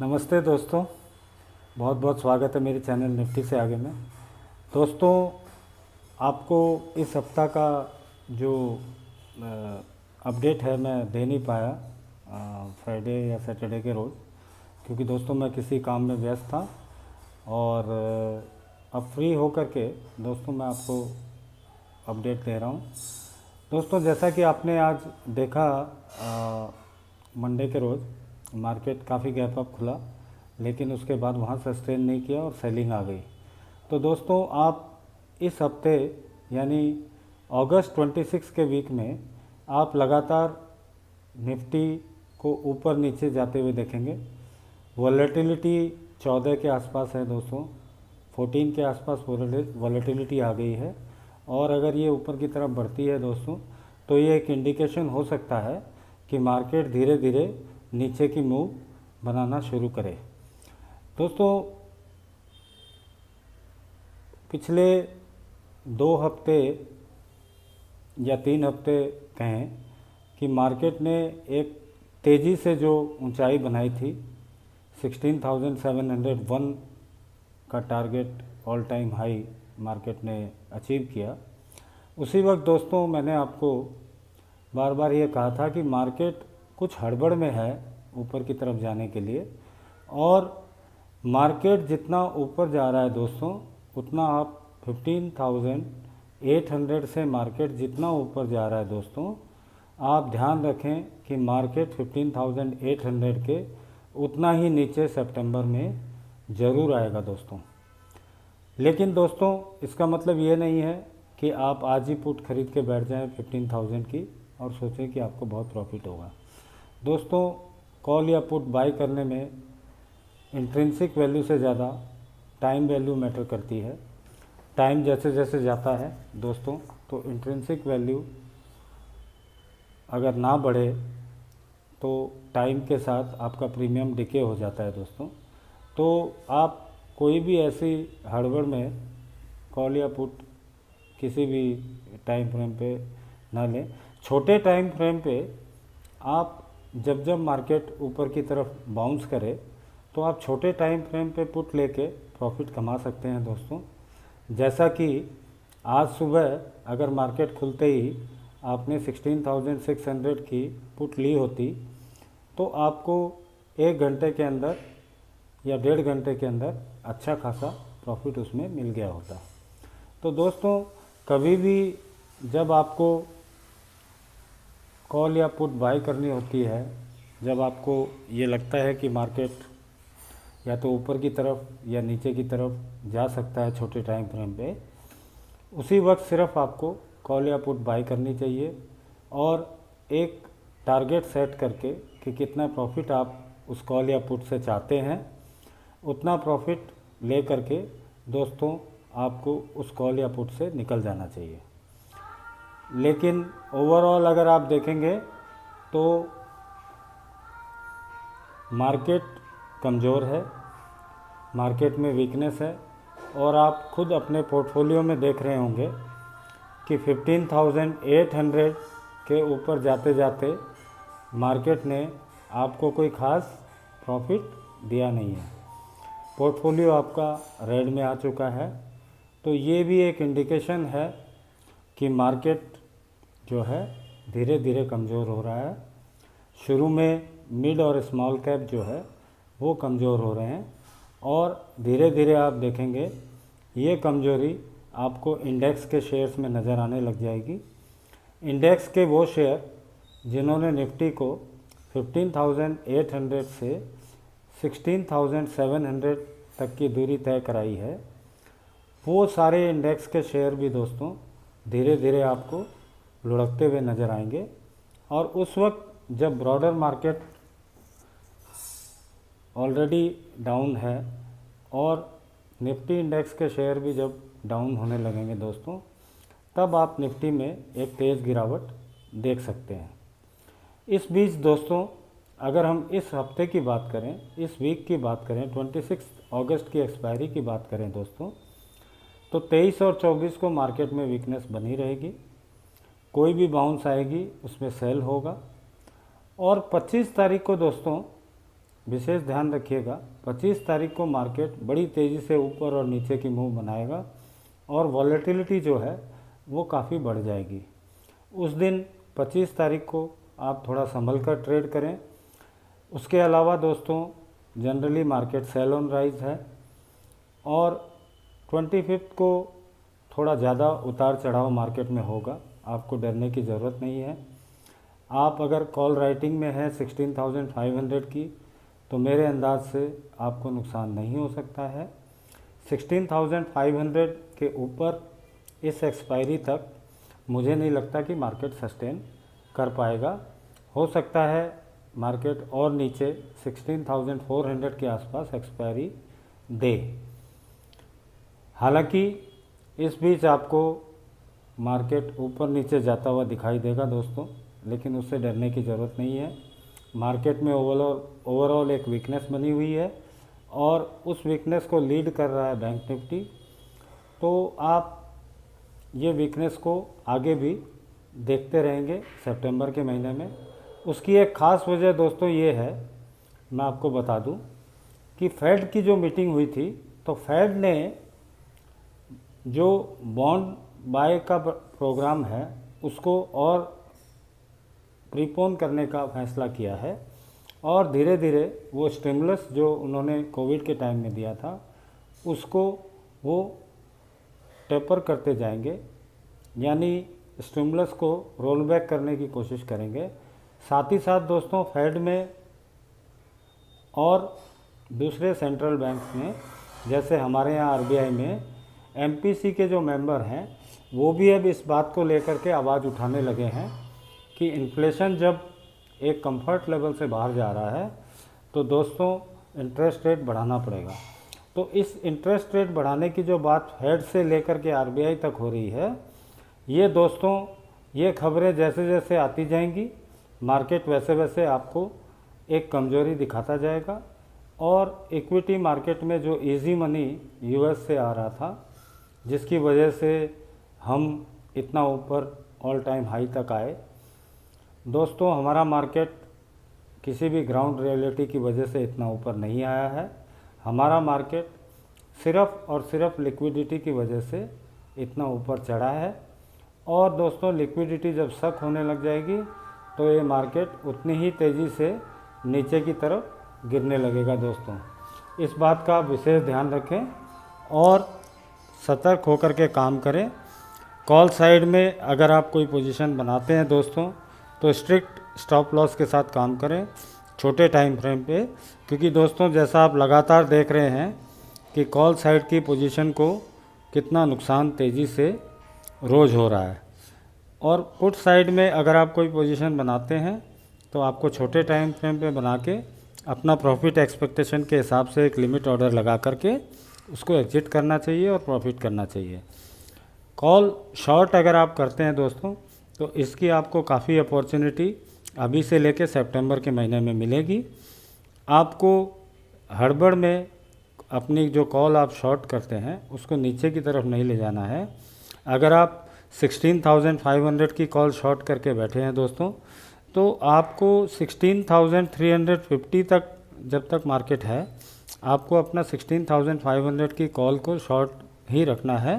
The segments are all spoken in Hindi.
नमस्ते दोस्तों, बहुत बहुत स्वागत है मेरे चैनल निफ्टी से आगे में। दोस्तों, आपको इस सप्ताह का जो अपडेट है मैं दे नहीं पाया फ्राइडे या सैटरडे के रोज़, क्योंकि दोस्तों मैं किसी काम में व्यस्त था। और अब फ्री होकर के दोस्तों मैं आपको अपडेट दे रहा हूँ। दोस्तों, जैसा कि आपने आज देखा मंडे के रोज़ मार्केट काफ़ी गैप अप खुला, लेकिन उसके बाद वहाँ सस्टेन नहीं किया और सेलिंग आ गई। तो दोस्तों, आप इस हफ्ते यानी अगस्त 26 के वीक में आप लगातार निफ्टी को ऊपर नीचे जाते हुए देखेंगे। वॉलेटिलिटी 14 के आसपास है दोस्तों, 14 के आसपास वॉलेटिलिटी आ गई है। और अगर ये ऊपर की तरफ बढ़ती है दोस्तों, तो ये एक इंडिकेशन हो सकता है कि मार्केट धीरे धीरे नीचे की मूव बनाना शुरू करे। दोस्तों, पिछले 2 हफ्ते या 3 हफ्ते कहें कि मार्केट ने एक तेज़ी से जो ऊंचाई बनाई थी 16,701 का target all time high market ने अचीव किया। उसी वक्त दोस्तों मैंने आपको बार बार ये कहा था कि मार्केट कुछ हड़बड़ में है ऊपर की तरफ जाने के लिए, और मार्केट जितना ऊपर जा रहा है दोस्तों उतना आप 15,800 से मार्केट जितना ऊपर जा रहा है दोस्तों, आप ध्यान रखें कि मार्केट 15,800 के उतना ही नीचे सितंबर में ज़रूर आएगा दोस्तों। लेकिन दोस्तों, इसका मतलब ये नहीं है कि आप आज ही पुट खरीद के बैठ जाएं 15,000 की और सोचें कि आपको बहुत प्रॉफिट होगा। दोस्तों, कॉल या पुट बाय करने में इंट्रिंसिक वैल्यू से ज़्यादा टाइम वैल्यू मैटर करती है। टाइम जैसे जैसे जाता है दोस्तों, तो इंट्रिंसिक वैल्यू अगर ना बढ़े तो टाइम के साथ आपका प्रीमियम डिके हो जाता है दोस्तों। तो आप कोई भी ऐसी हड़बड़ में कॉल या पुट किसी भी टाइम फ्रेम पे ना लें। छोटे टाइम फ्रेम पे आप जब जब मार्केट ऊपर की तरफ बाउंस करे तो आप छोटे टाइम फ्रेम पे पुट लेके प्रॉफिट कमा सकते हैं दोस्तों। जैसा कि आज सुबह अगर मार्केट खुलते ही आपने 16,600 की पुट ली होती तो आपको 1 घंटे के अंदर या 1.5 घंटे के अंदर अच्छा खासा प्रॉफिट उसमें मिल गया होता। तो दोस्तों, कभी भी जब आपको कॉल या पुट बाय करनी होती है, जब आपको ये लगता है कि मार्केट या तो ऊपर की तरफ या नीचे की तरफ जा सकता है छोटे टाइम फ्रेम पे, उसी वक्त सिर्फ आपको कॉल या पुट बाय करनी चाहिए और एक टारगेट सेट करके कि कितना प्रॉफिट आप उस कॉल या पुट से चाहते हैं, उतना प्रॉफिट ले करके दोस्तों आपको उस कॉल या पुट से निकल जाना चाहिए। लेकिन ओवरऑल अगर आप देखेंगे तो मार्केट कमज़ोर है, मार्केट में वीकनेस है, और आप खुद अपने पोर्टफोलियो में देख रहे होंगे कि 15,800 के ऊपर जाते जाते मार्केट ने आपको कोई ख़ास प्रॉफिट दिया नहीं है। पोर्टफोलियो आपका रेड में आ चुका है। तो ये भी एक इंडिकेशन है कि मार्केट जो है धीरे धीरे कमज़ोर हो रहा है। शुरू में मिड और स्मॉल कैप जो है वो कमज़ोर हो रहे हैं, और धीरे धीरे आप देखेंगे ये कमज़ोरी आपको इंडेक्स के शेयर्स में नज़र आने लग जाएगी। इंडेक्स के वो शेयर जिन्होंने निफ्टी को 15,800 से 16,700 तक की दूरी तय कराई है, वो सारे इंडेक्स के शेयर भी दोस्तों धीरे धीरे आपको लुढ़कते हुए नज़र आएंगे। और उस वक्त जब ब्रॉडर मार्केट ऑलरेडी डाउन है और निफ्टी इंडेक्स के शेयर भी जब डाउन होने लगेंगे दोस्तों, तब आप निफ्टी में एक तेज़ गिरावट देख सकते हैं। इस बीच दोस्तों, अगर हम इस हफ्ते की बात करें, इस वीक की बात करें, 26 अगस्त की एक्सपायरी की बात करें दोस्तों, तो 23 और 24 को मार्केट में वीकनेस बनी रहेगी। कोई भी बाउंस आएगी उसमें सेल होगा। और 25 तारीख को दोस्तों विशेष ध्यान रखिएगा, 25 तारीख को मार्केट बड़ी तेज़ी से ऊपर और नीचे की मूव बनाएगा और वॉलेटिलिटी जो है वो काफ़ी बढ़ जाएगी। उस दिन 25 तारीख को आप थोड़ा संभल कर ट्रेड करें। उसके अलावा दोस्तों generally market sale on rise है और 25 को थोड़ा ज़्यादा उतार चढ़ाव मार्केट में होगा, आपको डरने की ज़रूरत नहीं है। आप अगर कॉल राइटिंग में है 16,500 की, तो मेरे अंदाज से आपको नुकसान नहीं हो सकता है। 16,500 के ऊपर इस एक्सपायरी तक मुझे नहीं लगता कि मार्केट सस्टेन कर पाएगा। हो सकता है मार्केट और नीचे 16,400 के आसपास एक्सपायरी दे। हालांकि इस बीच आपको मार्केट ऊपर नीचे जाता हुआ दिखाई देगा दोस्तों, लेकिन उससे डरने की ज़रूरत नहीं है। मार्केट में ओवरऑल एक वीकनेस बनी हुई है और उस वीकनेस को लीड कर रहा है बैंक निफ्टी। तो आप ये वीकनेस को आगे भी देखते रहेंगे सितंबर के महीने में। उसकी एक ख़ास वजह दोस्तों ये है, मैं आपको बता दूं कि फेड की जो मीटिंग हुई थी, तो फेड ने जो बॉन्ड बाय का प्रोग्राम है उसको और प्रीपोन करने का फैसला किया है और धीरे धीरे वो स्टिमुलस जो उन्होंने कोविड के टाइम में दिया था उसको वो टेपर करते जाएंगे, यानी स्टिमुलस को रोल बैक करने की कोशिश करेंगे। साथ ही साथ दोस्तों फेड में और दूसरे सेंट्रल बैंक में, जैसे हमारे यहाँ आरबीआई में एमपीसी के जो मेंबर हैं वो भी अब इस बात को लेकर के आवाज़ उठाने लगे हैं कि इन्फ्लेशन जब एक कंफर्ट लेवल से बाहर जा रहा है तो दोस्तों इंटरेस्ट रेट बढ़ाना पड़ेगा। तो इस इंटरेस्ट रेट बढ़ाने की जो बात फेड से लेकर के आरबीआई तक हो रही है, ये दोस्तों ये खबरें जैसे जैसे आती जाएंगी मार्केट वैसे वैसे आपको एक कमजोरी दिखाता जाएगा और इक्विटी मार्केट में जो इजी मनी यूएस से आ रहा था, जिसकी वजह से हम इतना ऊपर ऑल टाइम हाई तक आए, दोस्तों हमारा मार्केट किसी भी ग्राउंड रियलिटी की वजह से इतना ऊपर नहीं आया है। हमारा मार्केट सिर्फ़ और सिर्फ लिक्विडिटी की वजह से इतना ऊपर चढ़ा है और दोस्तों लिक्विडिटी जब सक होने लग जाएगी तो ये मार्केट उतनी ही तेज़ी से नीचे की तरफ गिरने लगेगा। दोस्तों इस बात का विशेष ध्यान रखें और सतर्क होकर के काम करें। कॉल साइड में अगर आप कोई पोजीशन बनाते हैं दोस्तों तो स्ट्रिक्ट स्टॉप लॉस के साथ काम करें छोटे टाइम फ्रेम पे, क्योंकि दोस्तों जैसा आप लगातार देख रहे हैं कि कॉल साइड की पोजीशन को कितना नुकसान तेज़ी से रोज़ हो रहा है। और पुट साइड में अगर आप कोई पोजीशन बनाते हैं तो आपको छोटे टाइम फ्रेम पे बना के अपना प्रॉफिट एक्सपेक्टेशन के हिसाब से एक लिमिट ऑर्डर लगा करके उसको एग्जिट करना चाहिए और प्रॉफिट करना चाहिए। कॉल शॉर्ट अगर आप करते हैं दोस्तों तो इसकी आपको काफ़ी अपॉर्चुनिटी अभी से लेके सितंबर के महीने में मिलेगी। आपको हड़बड़ में अपनी जो कॉल आप शॉर्ट करते हैं उसको नीचे की तरफ नहीं ले जाना है। अगर आप 16,500 की कॉल शॉर्ट करके बैठे हैं दोस्तों तो आपको 16,350 तक जब तक मार्केट है आपको अपना 16,500 की कॉल को शॉर्ट ही रखना है।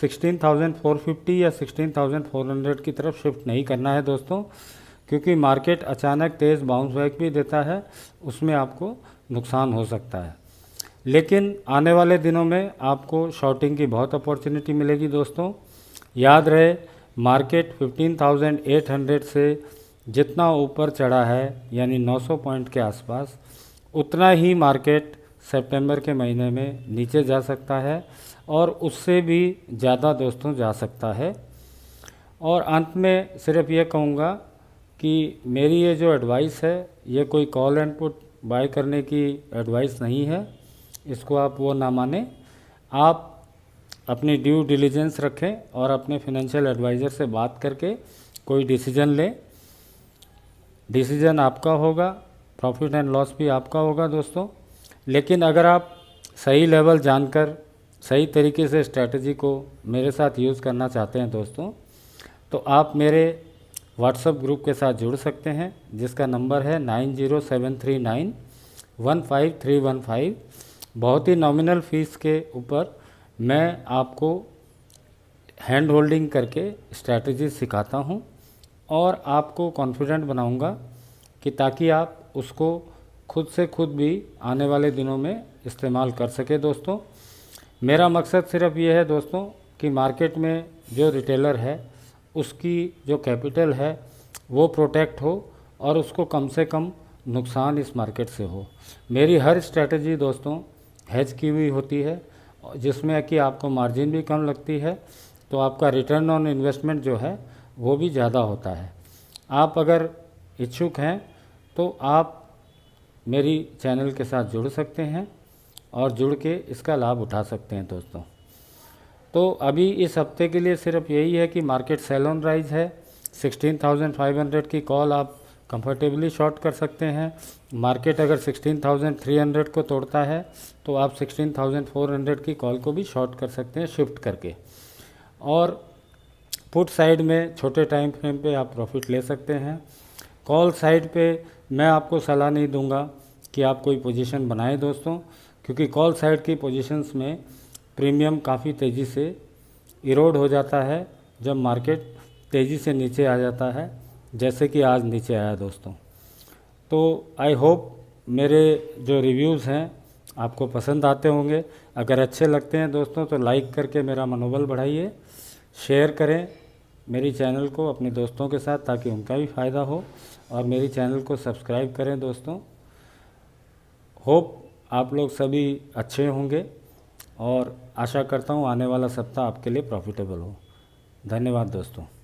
16,450 या 16,400 की तरफ शिफ्ट नहीं करना है दोस्तों, क्योंकि मार्केट अचानक तेज़ बाउंस बैक भी देता है, उसमें आपको नुकसान हो सकता है। लेकिन आने वाले दिनों में आपको शॉर्टिंग की बहुत अपॉर्चुनिटी मिलेगी दोस्तों। याद रहे मार्केट 15,800 से जितना ऊपर चढ़ा है यानी 900 पॉइंट के आसपास, उतना ही मार्केट सितंबर के महीने में नीचे जा सकता है और उससे भी ज़्यादा दोस्तों जा सकता है। और अंत में सिर्फ ये कहूँगा कि मेरी ये जो एडवाइस है ये कोई कॉल एंड पुट बाय करने की एडवाइस नहीं है, इसको आप वो ना माने। आप अपनी ड्यू डिलीजेंस रखें और अपने फिनेंशियल एडवाइज़र से बात करके कोई डिसीजन लें। डिसीजन आपका होगा, प्रॉफिट एंड लॉस भी आपका होगा दोस्तों। लेकिन अगर आप सही लेवल जानकर सही तरीके से स्ट्रैटेजी को मेरे साथ यूज़ करना चाहते हैं दोस्तों, तो आप मेरे व्हाट्सएप ग्रुप के साथ जुड़ सकते हैं जिसका नंबर है 90739 15315। बहुत ही नॉमिनल फ़ीस के ऊपर मैं आपको हैंड होल्डिंग करके स्ट्रैटेजी सिखाता हूँ और आपको कॉन्फिडेंट बनाऊँगा कि ताकि आप उसको खुद से खुद भी आने वाले दिनों में इस्तेमाल कर सके। दोस्तों, मेरा मकसद सिर्फ ये है दोस्तों कि मार्केट में जो रिटेलर है उसकी जो कैपिटल है वो प्रोटेक्ट हो और उसको कम से कम नुकसान इस मार्केट से हो। मेरी हर स्ट्रैटेजी दोस्तों हेज की हुई होती है, जिसमें कि आपको मार्जिन भी कम लगती है, तो आपका रिटर्न ऑन इन्वेस्टमेंट जो है वो भी ज़्यादा होता है। आप अगर इच्छुक हैं तो आप मेरी चैनल के साथ जुड़ सकते हैं और जुड़ के इसका लाभ उठा सकते हैं। दोस्तों, तो अभी इस हफ्ते के लिए सिर्फ यही है कि मार्केट सेल ऑन राइज है। 16,500 की कॉल आप कंफर्टेबली शॉर्ट कर सकते हैं। मार्केट अगर 16,300 को तोड़ता है तो आप 16,400 की कॉल को भी शॉर्ट कर सकते हैं शिफ्ट करके। और पुट साइड में छोटे टाइम फ्रेम पे आप प्रॉफिट ले सकते हैं। कॉल साइड पे मैं आपको सलाह नहीं दूंगा कि आप कोई पोजीशन बनाएं दोस्तों, क्योंकि कॉल साइड की पोजीशंस में प्रीमियम काफ़ी तेज़ी से इरोड हो जाता है जब मार्केट तेज़ी से नीचे आ जाता है, जैसे कि आज नीचे आया दोस्तों। तो आई होप मेरे जो रिव्यूज़ हैं आपको पसंद आते होंगे। अगर अच्छे लगते हैं दोस्तों तो लाइक करके मेरा मनोबल बढ़ाइए, शेयर करें मेरी चैनल को अपने दोस्तों के साथ ताकि उनका भी फ़ायदा हो, और मेरी चैनल को सब्सक्राइब करें दोस्तों। होप आप लोग सभी अच्छे होंगे और आशा करता हूँ आने वाला सप्ताह आपके लिए प्रॉफिटेबल हो। धन्यवाद दोस्तों।